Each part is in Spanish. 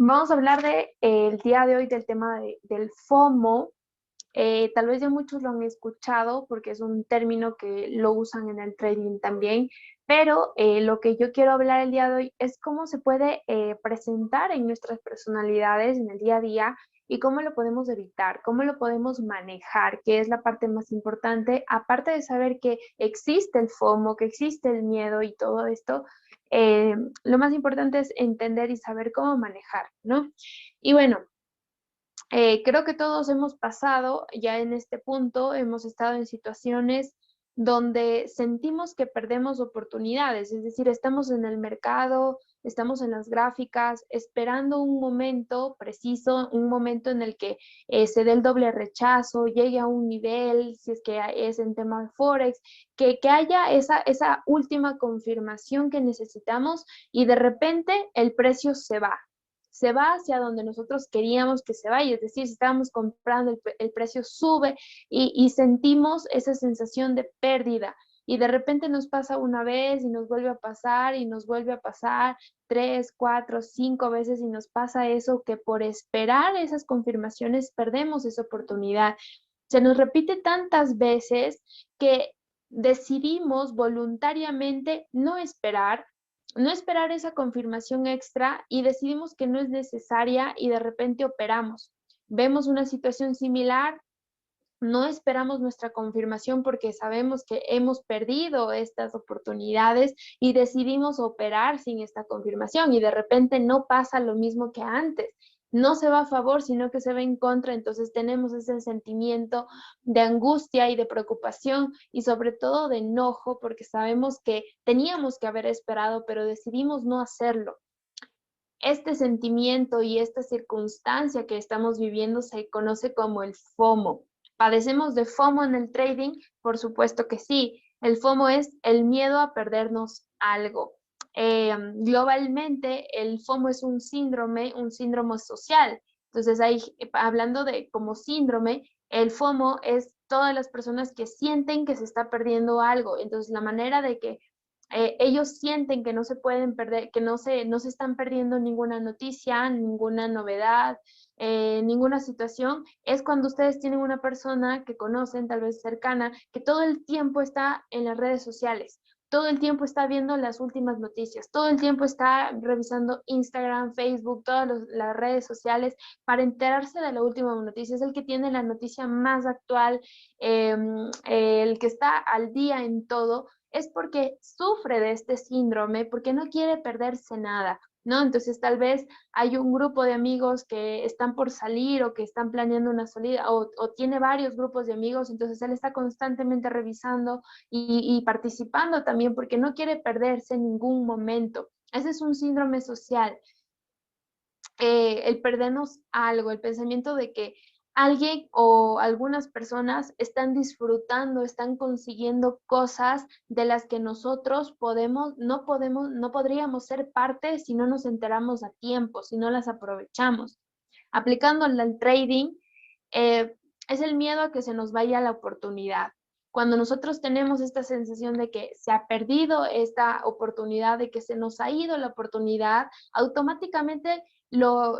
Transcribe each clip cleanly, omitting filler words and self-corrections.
Vamos a hablar el día de hoy del tema del FOMO. Tal vez ya muchos lo han escuchado porque es un término que lo usan en el trading también, pero lo que yo quiero hablar el día de hoy es cómo se puede presentar en nuestras personalidades en el día a día y cómo lo podemos evitar, cómo lo podemos manejar, que es la parte más importante, aparte de saber que existe el FOMO, que existe el miedo y todo esto. Lo más importante es entender y saber cómo manejar, ¿no? Y bueno, creo que todos hemos pasado ya en este punto, hemos estado en situaciones donde sentimos que perdemos oportunidades, es decir, estamos en el mercado, estamos en las gráficas, esperando un momento preciso, un momento en el que se dé el doble rechazo, llegue a un nivel, si es que es en tema de Forex, que haya esa última confirmación que necesitamos y de repente el precio se va hacia donde nosotros queríamos que se vaya, es decir, si estábamos comprando, el precio sube y sentimos esa sensación de pérdida. Y de repente nos pasa una vez y nos vuelve a pasar y nos vuelve a pasar 3, 4, 5 veces y nos pasa eso que por esperar esas confirmaciones perdemos esa oportunidad. Se nos repite tantas veces que decidimos voluntariamente no esperar esa confirmación extra y decidimos que no es necesaria y de repente operamos. Vemos una situación similar, no esperamos nuestra confirmación porque sabemos que hemos perdido estas oportunidades y decidimos operar sin esta confirmación y de repente no pasa lo mismo que antes. No se va a favor, sino que se va en contra, entonces tenemos ese sentimiento de angustia y de preocupación y sobre todo de enojo porque sabemos que teníamos que haber esperado, pero decidimos no hacerlo. Este sentimiento y esta circunstancia que estamos viviendo se conoce como el FOMO. ¿Padecemos de FOMO en el trading? Por supuesto que sí. El FOMO es el miedo a perdernos algo. Globalmente, el FOMO es un síndrome social. Entonces, ahí, hablando de como síndrome, el FOMO es todas las personas que sienten que se está perdiendo algo. Entonces, la manera de que ellos sienten que no se pueden perder, que no se están perdiendo ninguna noticia, ninguna novedad, ninguna situación, es cuando ustedes tienen una persona que conocen, tal vez cercana, que todo el tiempo está en las redes sociales, todo el tiempo está viendo las últimas noticias, todo el tiempo está revisando Instagram, Facebook, las redes sociales para enterarse de la última noticia. Es el que tiene la noticia más actual, el que está al día en todo es porque sufre de este síndrome, porque no quiere perderse nada, ¿no? Entonces tal vez hay un grupo de amigos que están por salir o que están planeando una salida o tiene varios grupos de amigos, entonces él está constantemente revisando y participando también porque no quiere perderse en ningún momento. Ese es un síndrome social, el perdernos algo, el pensamiento de que alguien o algunas personas están disfrutando, están consiguiendo cosas de las que nosotros no podríamos ser parte si no nos enteramos a tiempo, si no las aprovechamos. Aplicándola al trading, eh, es el miedo a que se nos vaya la oportunidad. Cuando nosotros tenemos esta sensación de que se ha perdido esta oportunidad, de que se nos ha ido la oportunidad, automáticamente lo,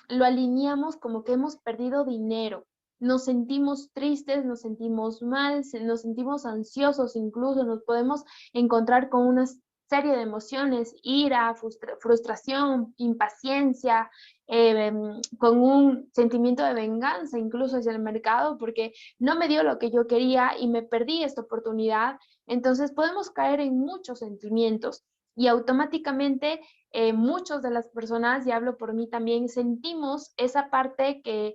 lo alineamos como que hemos perdido dinero. Nos sentimos tristes, nos sentimos mal, nos sentimos ansiosos, incluso nos podemos encontrar con una serie de emociones, ira, frustración, impaciencia, con un sentimiento de venganza incluso hacia el mercado porque no me dio lo que yo quería y me perdí esta oportunidad. Entonces podemos caer en muchos sentimientos y automáticamente muchas de las personas, y hablo por mí también, sentimos esa parte que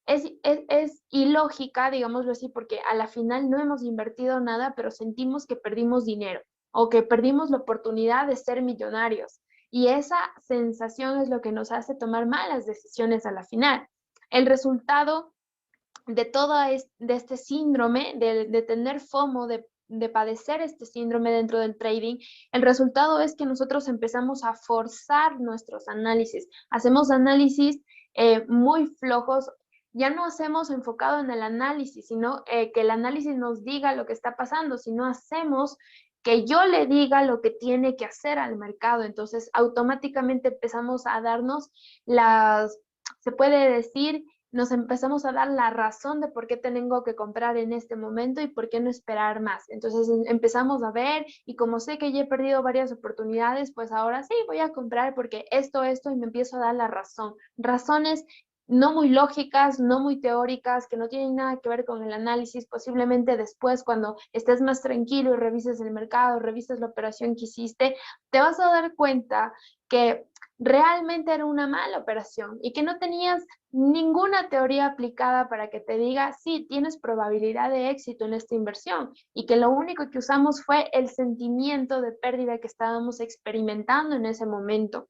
es ilógica, digámoslo así, porque a la final no hemos invertido nada, pero sentimos que perdimos dinero o que perdimos la oportunidad de ser millonarios. Y esa sensación es lo que nos hace tomar malas decisiones a la final. El resultado de de este síndrome, de tener FOMO, de padecer este síndrome dentro del trading, el resultado es que nosotros empezamos a forzar nuestros análisis. Hacemos análisis muy flojos, ya no hacemos enfocado en el análisis, sino que el análisis nos diga lo que está pasando, sino hacemos que yo le diga lo que tiene que hacer al mercado. Entonces, automáticamente empezamos a darnos se puede decir, nos empezamos a dar la razón de por qué tengo que comprar en este momento y por qué no esperar más. Entonces empezamos a ver y como sé que ya he perdido varias oportunidades, pues ahora sí voy a comprar porque esto y me empiezo a dar la razón. Razones no muy lógicas, no muy teóricas, que no tienen nada que ver con el análisis. Posiblemente después, cuando estés más tranquilo y revises el mercado, revises la operación que hiciste, te vas a dar cuenta que realmente era una mala operación y que no tenías ninguna teoría aplicada para que te diga, sí, tienes probabilidad de éxito en esta inversión, y que lo único que usamos fue el sentimiento de pérdida que estábamos experimentando en ese momento.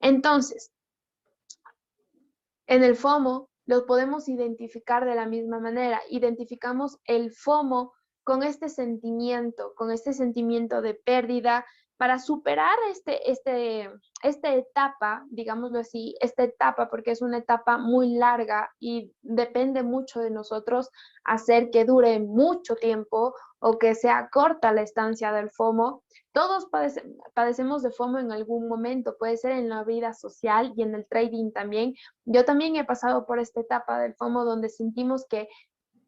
Entonces, en el FOMO lo podemos identificar de la misma manera. Identificamos el FOMO con este sentimiento de pérdida, para superar esta etapa, digámoslo así, esta etapa, porque es una etapa muy larga y depende mucho de nosotros hacer que dure mucho tiempo o que sea corta la estancia del FOMO. Todos padecemos de FOMO en algún momento, puede ser en la vida social y en el trading también. Yo también he pasado por esta etapa del FOMO donde sentimos que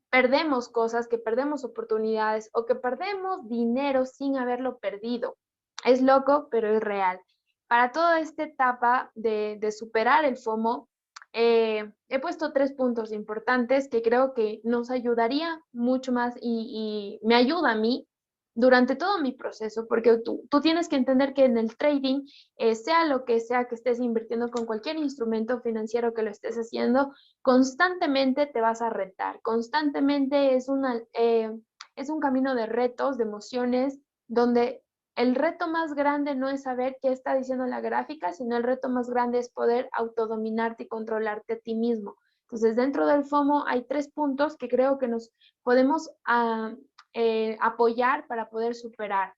perdemos cosas, que perdemos oportunidades o que perdemos dinero sin haberlo perdido. Es loco, pero es real. Para toda esta etapa de superar el FOMO, he puesto 3 puntos importantes que creo que nos ayudaría mucho más y me ayuda a mí durante todo mi proceso, porque tú tienes que entender que en el trading, sea lo que sea que estés invirtiendo con cualquier instrumento financiero que lo estés haciendo, constantemente te vas a retar, constantemente es un camino de retos, de emociones, donde el reto más grande no es saber qué está diciendo la gráfica, sino el reto más grande es poder autodominarte y controlarte a ti mismo. Entonces, dentro del FOMO hay 3 puntos que creo que nos podemos apoyar para poder superar.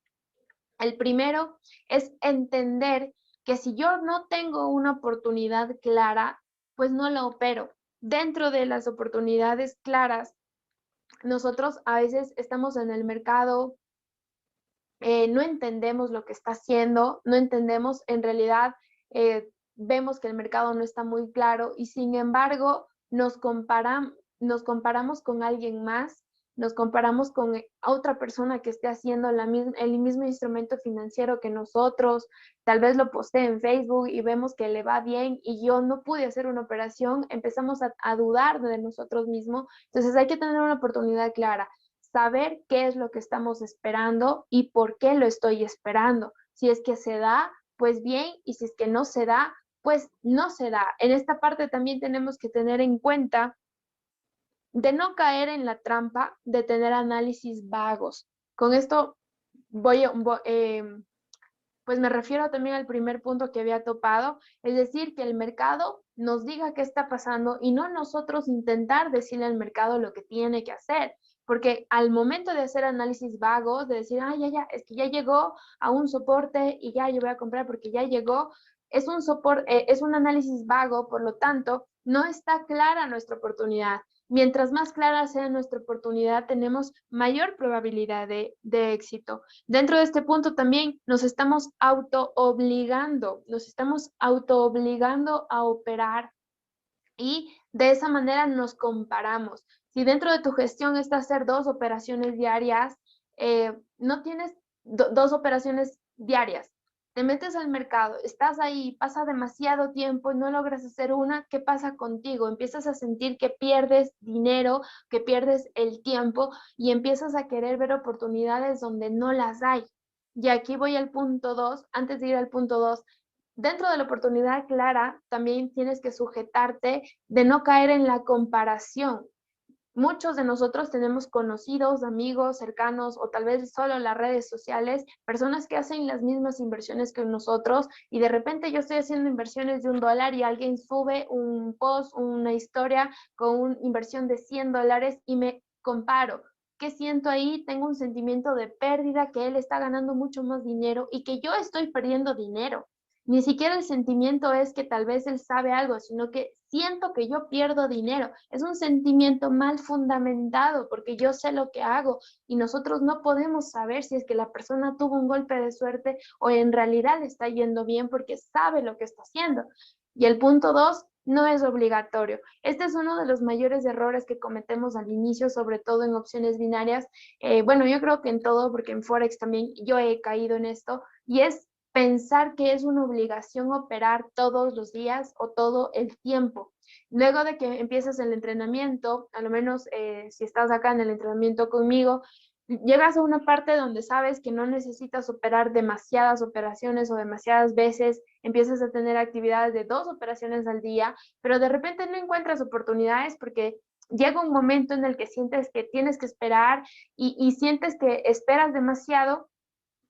El primero es entender que si yo no tengo una oportunidad clara, pues no la opero. Dentro de las oportunidades claras, nosotros a veces estamos en el mercado, no entendemos lo que está haciendo, no entendemos, en realidad vemos que el mercado no está muy claro y sin embargo nos comparamos con alguien más, nos comparamos con otra persona que esté haciendo el mismo instrumento financiero que nosotros, tal vez lo posté en Facebook y vemos que le va bien y yo no pude hacer una operación, empezamos a dudar de nosotros mismos. Entonces hay que tener una oportunidad clara, saber qué es lo que estamos esperando y por qué lo estoy esperando. Si es que se da, pues bien, y si es que no se da, pues no se da. En esta parte también tenemos que tener en cuenta de no caer en la trampa de tener análisis vagos. Con esto pues me refiero también al primer punto que había topado, es decir, que el mercado nos diga qué está pasando y no nosotros intentar decirle al mercado lo que tiene que hacer. Porque al momento de hacer análisis vagos, de decir, es que ya llegó a un soporte y ya yo voy a comprar porque ya llegó, es un análisis vago, por lo tanto, no está clara nuestra oportunidad. Mientras más clara sea nuestra oportunidad, tenemos mayor probabilidad de éxito. Dentro de este punto también nos estamos auto obligando a operar y de esa manera nos comparamos. Si dentro de tu gestión está hacer 2 operaciones diarias, no tienes 2 operaciones diarias, te metes al mercado, estás ahí, pasa demasiado tiempo y no logras hacer una, ¿qué pasa contigo? Empiezas a sentir que pierdes dinero, que pierdes el tiempo y empiezas a querer ver oportunidades donde no las hay. Y aquí voy al punto 2, antes de ir al punto 2, dentro de la oportunidad clara, también tienes que sujetarte de no caer en la comparación. Muchos de nosotros tenemos conocidos, amigos, cercanos o tal vez solo en las redes sociales, personas que hacen las mismas inversiones que nosotros y de repente yo estoy haciendo inversiones de $1 y alguien sube un post, una historia con una inversión de $100 y me comparo. ¿Qué siento ahí? Tengo un sentimiento de pérdida, que él está ganando mucho más dinero y que yo estoy perdiendo dinero. Ni siquiera el sentimiento es que tal vez él sabe algo, sino que siento que yo pierdo dinero. Es un sentimiento mal fundamentado porque yo sé lo que hago y nosotros no podemos saber si es que la persona tuvo un golpe de suerte o en realidad le está yendo bien porque sabe lo que está haciendo. Y el punto dos, no es obligatorio. Este es uno de los mayores errores que cometemos al inicio, sobre todo en opciones binarias. Bueno, yo creo que en todo, porque en Forex también yo he caído en esto, y es pensar que es una obligación operar todos los días o todo el tiempo. Luego de que empiezas el entrenamiento, a lo menos si estás acá en el entrenamiento conmigo, llegas a una parte donde sabes que no necesitas operar demasiadas operaciones o demasiadas veces, empiezas a tener actividades de 2 operaciones al día, pero de repente no encuentras oportunidades porque llega un momento en el que sientes que tienes que esperar y sientes que esperas demasiado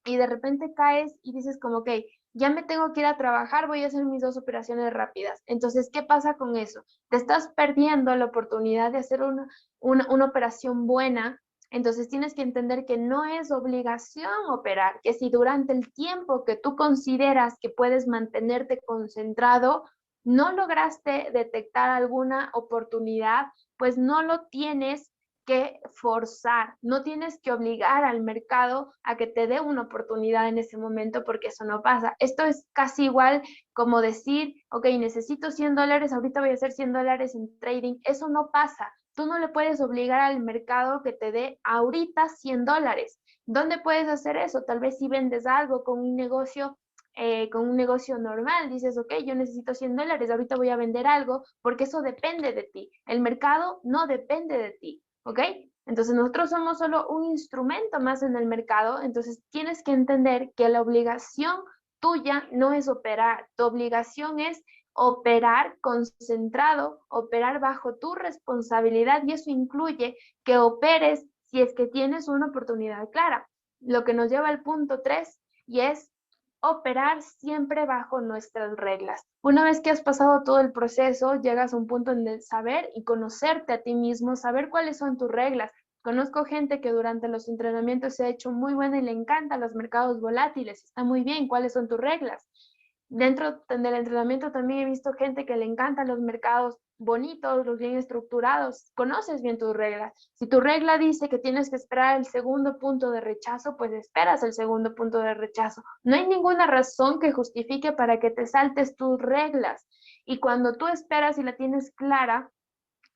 y de repente caes y dices como, ok, ya me tengo que ir a trabajar, voy a hacer mis 2 operaciones rápidas. Entonces, ¿qué pasa con eso? Te estás perdiendo la oportunidad de hacer una operación buena. Entonces tienes que entender que no es obligación operar, que si durante el tiempo que tú consideras que puedes mantenerte concentrado, no lograste detectar alguna oportunidad, pues no lo tienes que forzar, no tienes que obligar al mercado a que te dé una oportunidad en ese momento porque eso no pasa. Esto es casi igual como decir, ok, necesito $100, ahorita voy a hacer $100 en trading. Eso no pasa. Tú no le puedes obligar al mercado que te dé ahorita $100. ¿Dónde puedes hacer eso? Tal vez si vendes algo con un negocio normal, dices, ok, yo necesito $100, ahorita voy a vender algo porque eso depende de ti. El mercado no depende de ti. ¿Ok? Entonces nosotros somos solo un instrumento más en el mercado, entonces tienes que entender que la obligación tuya no es operar, tu obligación es operar concentrado, operar bajo tu responsabilidad y eso incluye que operes si es que tienes una oportunidad clara. Lo que nos lleva al punto 3 y es operar siempre bajo nuestras reglas. Una vez que has pasado todo el proceso, llegas a un punto en el saber y conocerte a ti mismo, saber cuáles son tus reglas. Conozco gente que durante los entrenamientos se ha hecho muy buena y le encantan los mercados volátiles. Está muy bien, ¿cuáles son tus reglas? Dentro del entrenamiento también he visto gente que le encantan los mercados bonitos, los bien estructurados. Conoces bien tus reglas. Si tu regla dice que tienes que esperar el segundo punto de rechazo, pues esperas el segundo punto de rechazo. No hay ninguna razón que justifique para que te saltes tus reglas. Y cuando tú esperas y la tienes clara,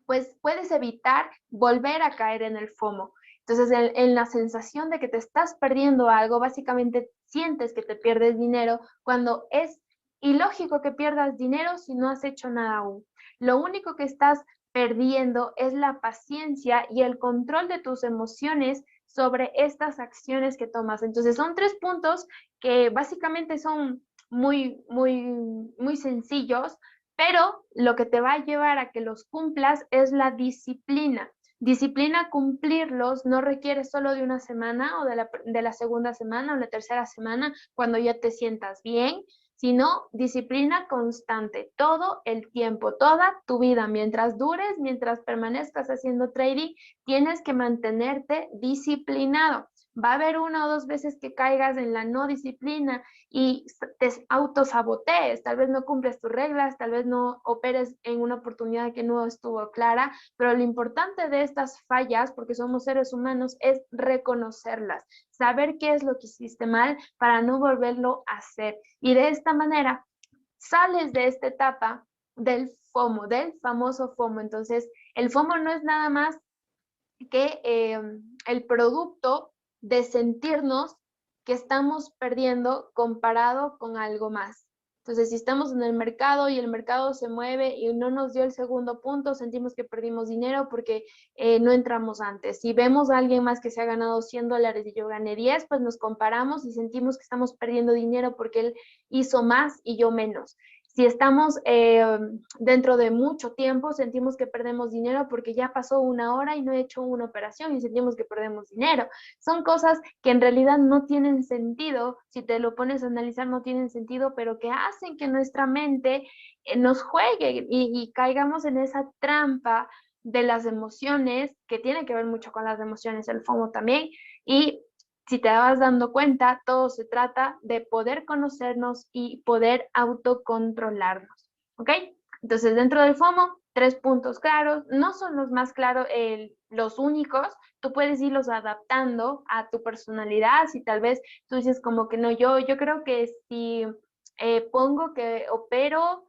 pues puedes evitar volver a caer en el FOMO. Entonces, en la sensación de que te estás perdiendo algo, básicamente sientes que te pierdes dinero cuando es ilógico que pierdas dinero si no has hecho nada aún. Lo único que estás perdiendo es la paciencia y el control de tus emociones sobre estas acciones que tomas. Entonces, son 3 puntos que básicamente son muy sencillos, pero lo que te va a llevar a que los cumplas es la disciplina. Disciplina, cumplirlos no requiere solo de una semana o de la segunda semana o la tercera semana cuando ya te sientas bien, sino disciplina constante, todo el tiempo, toda tu vida, mientras dures, mientras permanezcas haciendo trading, tienes que mantenerte disciplinado. Va a haber 1 o 2 veces que caigas en la no disciplina y te autosabotees, tal vez no cumples tus reglas, tal vez no operes en una oportunidad que no estuvo clara, pero lo importante de estas fallas, porque somos seres humanos, es reconocerlas, saber qué es lo que hiciste mal para no volverlo a hacer. Y de esta manera sales de esta etapa del FOMO, del famoso FOMO. Entonces, el FOMO no es nada más que el producto de sentirnos que estamos perdiendo comparado con algo más. Entonces, si estamos en el mercado y el mercado se mueve y no nos dio el segundo punto, sentimos que perdimos dinero porque no entramos antes. Si vemos a alguien más que se ha ganado $100 y yo gané 10, pues nos comparamos y sentimos que estamos perdiendo dinero porque él hizo más y yo menos. Si estamos dentro de mucho tiempo, sentimos que perdemos dinero porque ya pasó 1 hora y no he hecho una operación y sentimos que perdemos dinero. Son cosas que en realidad no tienen sentido, si te lo pones a analizar no tienen sentido, pero que hacen que nuestra mente nos juegue y caigamos en esa trampa de las emociones, que tiene que ver mucho con las emociones, el FOMO también, y si te vas dando cuenta, todo se trata de poder conocernos y poder autocontrolarnos, ¿ok? Entonces, dentro del FOMO, 3 puntos claros, no son los más claros, los únicos, tú puedes irlos adaptando a tu personalidad, si tal vez tú dices como que no, yo creo que si pongo que opero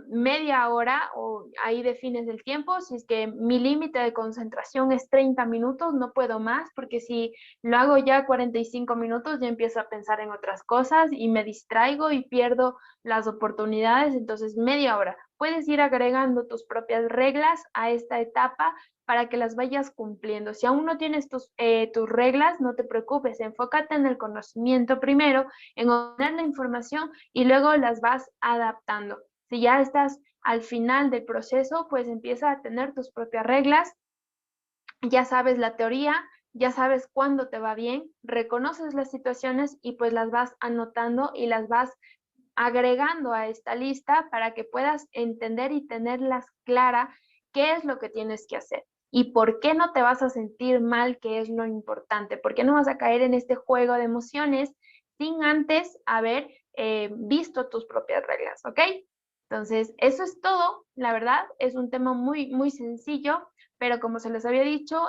media hora o ahí defines el tiempo, si es que mi límite de concentración es 30 minutos, no puedo más, porque si lo hago ya 45 minutos, ya empiezo a pensar en otras cosas y me distraigo y pierdo las oportunidades, entonces media hora. Puedes ir agregando tus propias reglas a esta etapa para que las vayas cumpliendo. Si aún no tienes tus reglas, no te preocupes, enfócate en el conocimiento primero, en obtener la información y luego las vas adaptando. Si ya estás al final del proceso, pues empieza a tener tus propias reglas, ya sabes la teoría, ya sabes cuándo te va bien, reconoces las situaciones y pues las vas anotando y las vas agregando a esta lista para que puedas entender y tenerlas clara qué es lo que tienes que hacer y por qué no te vas a sentir mal, que es lo importante, por qué no vas a caer en este juego de emociones sin antes haber visto tus propias reglas, ¿ok? Entonces, eso es todo, la verdad, es un tema muy, muy sencillo, pero como se les había dicho,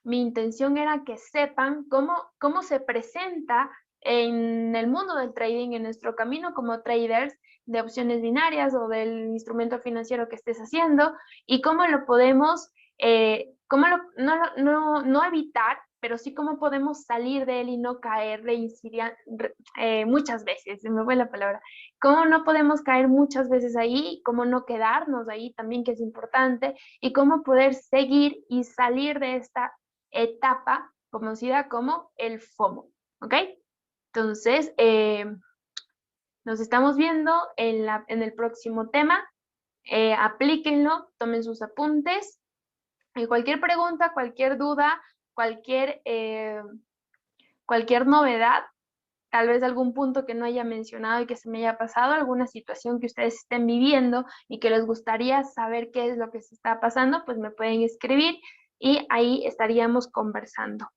mi intención era que sepan cómo se presenta en el mundo del trading, en nuestro camino como traders de opciones binarias o del instrumento financiero que estés haciendo y cómo lo podemos, no evitar, pero sí cómo podemos salir de él y no caer muchas veces, se me fue la palabra, cómo no podemos caer muchas veces ahí, cómo no quedarnos ahí también, que es importante, y cómo poder seguir y salir de esta etapa conocida como el FOMO, ¿ok? Entonces, nos estamos viendo en el próximo tema. Aplíquenlo, tomen sus apuntes. Cualquier pregunta, cualquier duda, cualquier novedad, tal vez algún punto que no haya mencionado y que se me haya pasado, alguna situación que ustedes estén viviendo y que les gustaría saber qué es lo que se está pasando, pues me pueden escribir y ahí estaríamos conversando.